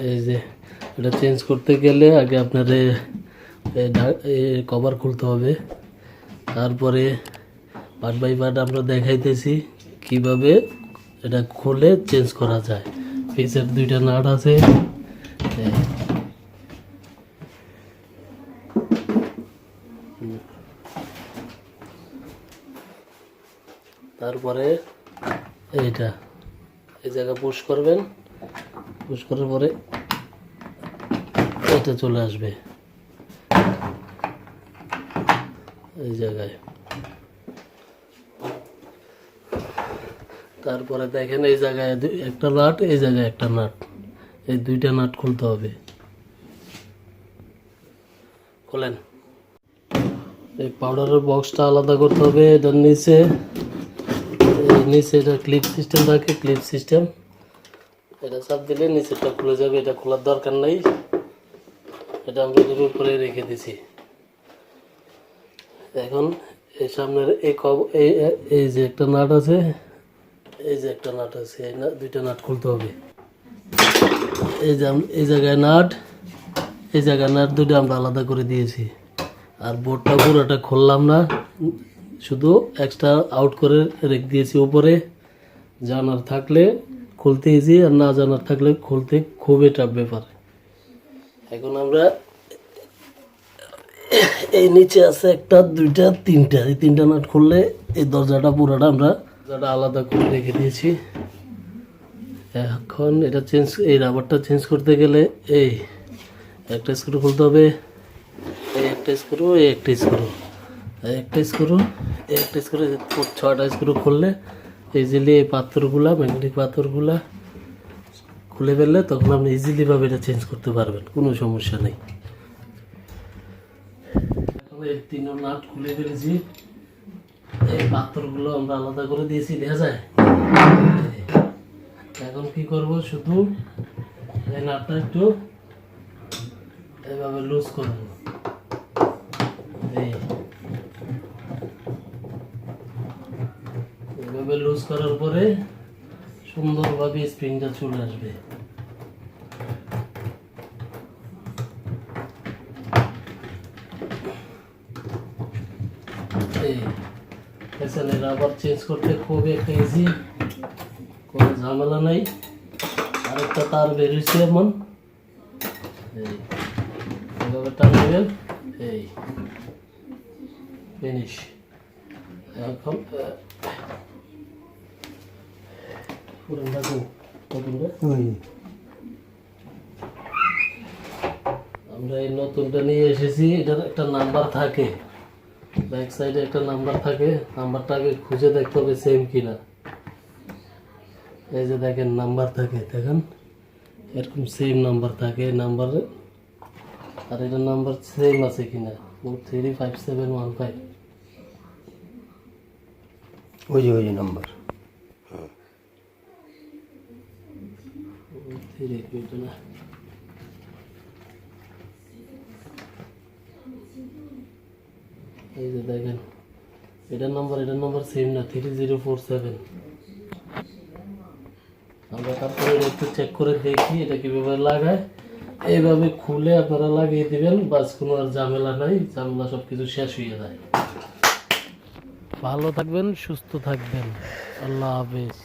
এই যে এটা চেঞ্জ করতে গেলে আগে আপনার কভার খুলতে হবে, তারপরে পার্ট বাই পার্ট আমরা দেখাইতেছি কিভাবে এটা খুলে চেঞ্জ করা যায়। পিসের দুইটা নাট আছে, তারপরে এইটা এই জায়গা পুশ করবেন, পুশ করার পরে এটা চলে আসবে এই জায়গায়। তারপরে দেখেন এই জায়গায় একটা নাট, এই জায়গায় একটা নাট, এই দুইটা নাট খুলতে হবে। খোলেন। এই পাউডারের বক্সটা আলাদা করতে হবে। এটার নিচে এটা ক্লিপ সিস্টেম থাকে, ক্লিপ সিস্টেম। এটা চাপ দিলে নিচেরটা খুলে যাবে, এটা খোলার দরকার নেই, এটা আমরা এর উপরে রেখে দিছি। এখন এই সামনের এই যে একটা নাট আছে, এই যে একটা নাট আছে, এই দুইটা নাট খুলতে হবে। এই জায়গায় নাট, এই জায়গায় নাট দুটো আমরা আলাদা করে দিয়েছি। আর বোর্ডটা পুরোটা খুললাম না, শুধু এক্সট্রা আউট করে রেখে দিয়েছি উপরে। জানার থাকলে খুলতে ইজি, আর না জানার থাকলে খুলতে খুবই টাফ ব্যাপার। এখন আমরা এই নিচে আছে একটা, দুইটা, তিনটা, এই তিনটা নাট খুললে এই দরজাটা পুরোটা আমরা আলাদা করে রেখে দিয়েছি। এখন এটা এই রাবারটা চেঞ্জ করতে গেলে এই একটা স্ক্রু খুলতে হবে, এই একটা স্ক্রু, এই একটা স্ক্রু, এই একটা স্ক্রু, এই একটা স্ক্রু, 6টা স্ক্রু খুললে ইজিলি এই পাথরগুলা, ম্যাগনেটিক পাথরগুলা খুলে ফেললে তখন আপনি ইজিলিভাবে এটা চেঞ্জ করতে পারবেন, কোনো সমস্যা নেই। এই 3 নাট খুলে ফেলেছি, এই পাথরগুলো আমরা আলাদা করে দিয়েছি, দেখা যায়। এখন কি করব, শুধু এই নাটটা একটু এভাবে লুজ করব। এইভাবে লুজ করার পরে সুন্দরভাবে স্প্রিংটা চলে আসবে। এখানে রাবার চেঞ্জ করতে খুবই একটা ইজি, কোনো ঝামেলা নাই। আরেকটা তার বেরিয়েছে এমন, এইভাবে টানবেন, এই ফিনিশ। এখন আমরা এই নতুনটা নিয়ে এসেছি, এটার একটা নাম্বার থাকে, ব্যাক সাইডে একটা নাম্বার থাকে, নাম্বারটা আগে খুঁজে দেখতে হবে সেম কিনা। এই যে দেখেন নাম্বার থাকে, দেখেন এরকম সেম নাম্বার থাকে নাম্বারে, আর এটার নাম্বার সেম আছে কিনা, 435715, ওই যে নাম্বার। এই যে দেখেন এটার নাম্বার সেম না, 3047। আমরা তারপরে একটু চেক করে দেখি এটা কিভাবে লাগায়। এইভাবে খুলে আপনারা লাগিয়ে দিবেন, বাস কোনো আর ঝামেলা নাই, ঝামেলা সব কিছু শেষ হয়ে যায়। ভালো থাকবেন, সুস্থ থাকবেন, আল্লাহ হাফেজ।